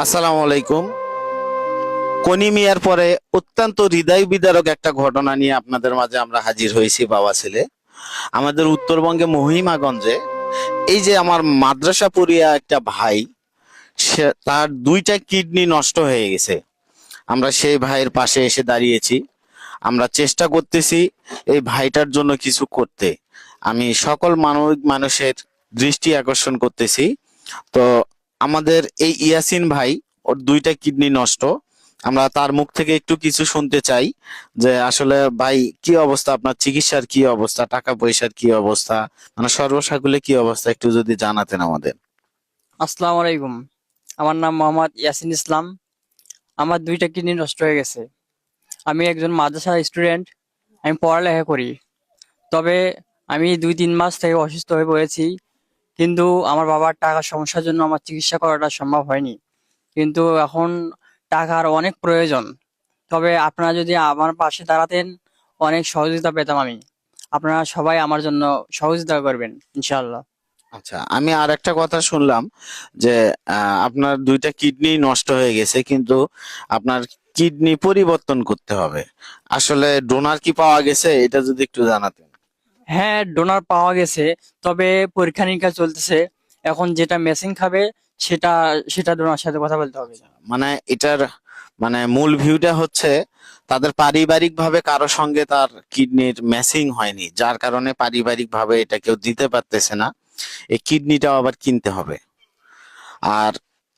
আসসালামু আলাইকুম। কনি মিয়ার পরে অত্যন্ত হৃদয় বিদারক একটা ঘটনা নিয়ে আপনাদের মাঝে আমরা হাজির হয়েছি বাবা ছেলে। আমাদের উত্তরবঙ্গে মহিমাগঞ্জে এই যে আমার মাদ্রাসা পড়িয়া একটা ভাই, সে তার দুইটা কিডনি নষ্ট হয়ে গেছে। আমরা সেই ভাইয়ের পাশে এসে দাঁড়িয়েছি। আমরা চেষ্টা করতেছি এই ভাইটার জন্য কিছু করতে। আমি সকল মানবিক মানুষের দৃষ্টি আকর্ষণ করতেছি। তো আমাদের এই ইয়াসিন ভাই, ওর দুইটা কিডনি নষ্ট। আমরা তার মুখ থেকে একটু কিছু শুনতে চাই যে আসলে ভাই কি অবস্থা, আপনার চিকিৎসার কি অবস্থা, টাকা পয়সার কি অবস্থা, মানে সর্বসাকুলে কি অবস্থা, একটু যদি জানাতেন আমাদের। আসসালামু আলাইকুম। আমার নাম মোহাম্মদ ইয়াসিন ইসলাম। আমার দুইটা কিডনি নষ্ট হয়ে গেছে। আমি একজন মাদ্রাসার স্টুডেন্ট। আমি পড়ালেখা করি। তবে আমি 2-3 মাস থেকে অসুস্থ হয়ে পড়েছি। কিন্তু আমার বাবার টাকার সমস্যার জন্য আমার চিকিৎসা করাটা সম্ভব হয়নি। কিন্তু এখন টাকার অনেক প্রয়োজন। তবে আপনারা যদি আমার পাশে দাঁড়াতেন, অনেক সহযোগিতা পেতাম আমি। আপনারা সবাই আমার জন্য সহযোগিতা করবেন ইনশাআল্লাহ। আচ্ছা, আমি আর একটা কথা শুনলাম যে আপনার দুইটা কিডনি নষ্ট হয়ে গেছে, কিন্তু আপনার কিডনি পরিবর্তন করতে হবে। আসলে ডোনার কি পাওয়া গেছে, এটা যদি একটু জানাতেন। হ্যাঁ, ডোনার পাওয়া গেছে। তবে পরীক্ষা নিরীক্ষা চলতেছে। এখন যেটা মেশিন খাবে সেটা সেটা ডোনার সাথে কথা বলতে হবে। মানে এটার মানে মূল ভিউটা হচ্ছে তাদের পারিবারিক ভাবে কারো সঙ্গে তার কিডনির ম্যাচিং হয়নি, যার কারণে পারিবারিক ভাবে এটা কেউ দিতে পারতেছে না। এই কিডনিটাও আবার কিনতে হবে। আর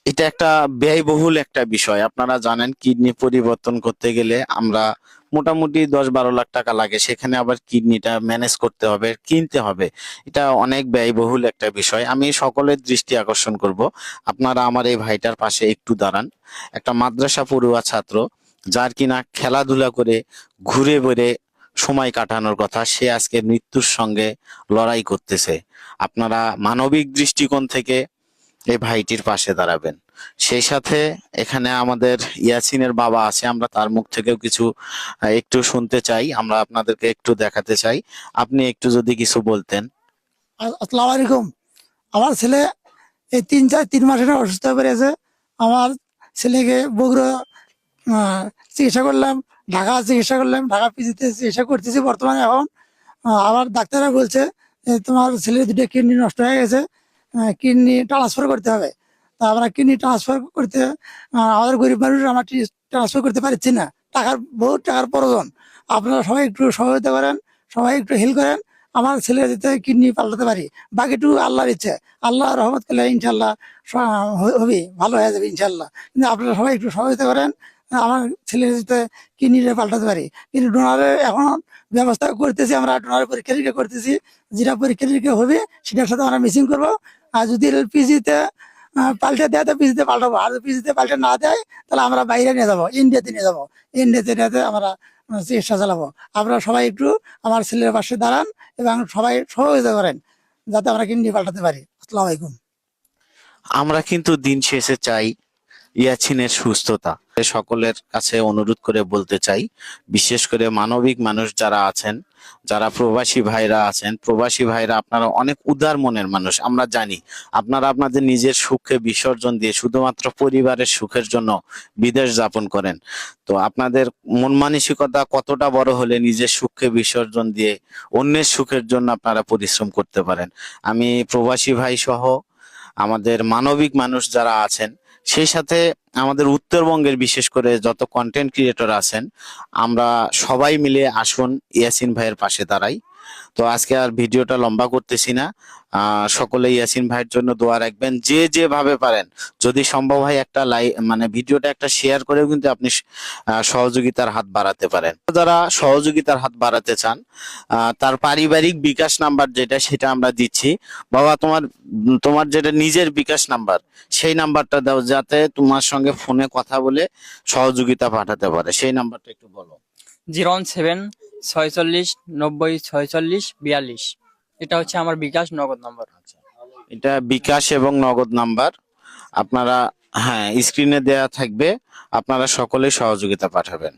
এটা একটা ব্যয়বহুল একটা বিষয়। আপনারা জানেন কিডনি পরিবর্তন করতে গেলে আমরা মোটামুটি 10-12 লাখ টাকা লাগে, সেখানে আবার কিডনিটা ম্যানেজ করতে হবে, কিনতে হবে। এটা অনেক ব্যয়বহুল একটা বিষয়। আমি সকলের দৃষ্টি আকর্ষণ করব, আপনারা আমার এই ভাইটার পাশে একটু দাঁড়ান। একটা মাদ্রাসা পড়ুয়া ছাত্র, যার কিনা খেলাধুলা করে ঘুরে বেড়ে সময় কাটানোর কথা, সে আজকে মৃত্যুর সঙ্গে লড়াই করতেছে। আপনারা মানবিক দৃষ্টিকোণ থেকে এই ভাইটির পাশে দাঁড়াবেন। সেই সাথে এখানে আমাদের ইয়াসিনের বাবা আছে, আমরা তার মুখ থেকেও কিছু একটু শুনতে চাই, আমরা আপনাদেরকে একটু দেখাতে চাই। আপনি একটু যদি কিছু বলতেন। আসসালামু আলাইকুম। আমার ছেলে এই 3 মাস ধরে অসুস্থ হয়ে পড়েছে। আমার ছেলেকে বগুড়া চিকিৎসা করলাম, ঢাকা চিকিৎসা করলাম, ঢাকা পিজিতে চিকিৎসা করতেছি বর্তমানে। এখন আবার ডাক্তাররা বলছে তোমার ছেলের দুটো কিডনি নষ্ট হয়ে গেছে, কিডনি ট্রান্সফার করতে হবে। তা আমরা কিডনি ট্রান্সফার করতে আমাদের গরিব মানুষ আমরা ট্রান্সফার করতে পারছি না। বহুত টাকার প্রয়োজন। আপনারা সবাই একটু সহযোগিতা করেন, সবাই একটু হেল্প করেন। আমার ছেলে যাতে কিডনি পাল্টাতে পারি, বাকিটু আল্লাহর ইচ্ছে। আল্লাহ রহমত করলে ইনশাল্লাহ হবে, ভালো হয়ে যাবে ইনশাল্লাহ। কিন্তু আপনারা সবাই একটু সহযোগিতা করেন, আমার ছেলে যাতে কিডনিটা পাল্টাতে পারি। কিন্তু ডোনারের এখন ব্যবস্থা করতেছি, আমরা ডোনারের পরীক্ষা নিরীক্ষা করতেছি। যেটা পরীক্ষা নিরীক্ষা হবে সেটার সাথে আমরা মিসিং করবো। আর যদি পিজিতে পাল্টে দেয় তো পিজিতে পাল্টাবো, আর যদি পিজিতে পাল্টে না দেয় তাহলে আমরা বাইরে নিয়ে যাবো, ইন্ডিয়াতে নিয়ে যাবো। ইন্ডিয়াতে আমরা চিকিৎসা চালাবো। আপনারা সবাই একটু আমার ছেলের পাশে দাঁড়ান এবং সবাই সহযোগিতা করেন যাতে আমরা কিডনি পাল্টাতে পারি। আসসালামু আলাইকুম। আমরা কিন্তু দিন শেষে চাই ইয়াছিনের সুস্থতা। সকলের কাছে অনুরোধ করে বলতে চাই, বিশেষ করে মানবিক মানুষ যারা আছেন, যারা প্রবাসী ভাইরা আছেন, প্রবাসী ভাইরা আপনারা অনেক উদার মনের মানুষ, আমরা জানি। আপনারা আপনাদের নিজের সুখে বিসর্জন দিয়ে শুধুমাত্র পরিবারের সুখের জন্য বিদেশ যাপন করেন। তো আপনাদের মন মানসিকতা কতটা বড় হলে নিজের সুখে বিসর্জন দিয়ে অন্যের সুখের জন্য আপনারা পরিশ্রম করতে পারেন। আমি প্রবাসী ভাই সহ আমাদের মানবিক মানুষ যারা আছেন, সেই সাথে আমাদের উত্তরবঙ্গের বিশেষ করে যত কন্টেন্ট ক্রিয়েটর আছেন, আমরা সবাই মিলে আসুন ইয়াসিন ভাইয়ের পাশে দাঁড়াই। তো আজকে আর ভিডিওটা লম্বা করতেছি না। সকলে ইয়াসিন ভাইয়ের জন্য দোয়া রাখবেন, যে যেভাবে পারেন। যদি সম্ভব হয় একটা মানে ভিডিওটা একটা শেয়ার করেও কিন্তু আপনি সহযোগিতার হাত বাড়াতে পারেন। যারা সহযোগিতার হাত বাড়াতে চান, তার পারিবারিক বিকাশ নাম্বার যেটা, সেটা আমরা দিচ্ছি। বাবা, তোমার তোমার যেটা নিজের বিকাশ নাম্বার, সেই নাম্বারটা দাও, যাতে তোমার সঙ্গে ফোনে কথা বলে সহযোগিতা পাঠাতে পারে। সেই নাম্বারটা একটু বলো। 017 46 90 46 42। এটা হচ্ছে আমার বিকাশ নগদ নম্বর। এটা বিকাশ এবং নগদ নাম্বার। আপনারা, হ্যাঁ, স্ক্রিনে দেয়া থাকবে। আপনারা সকলেই সহযোগিতা পাঠাবেন।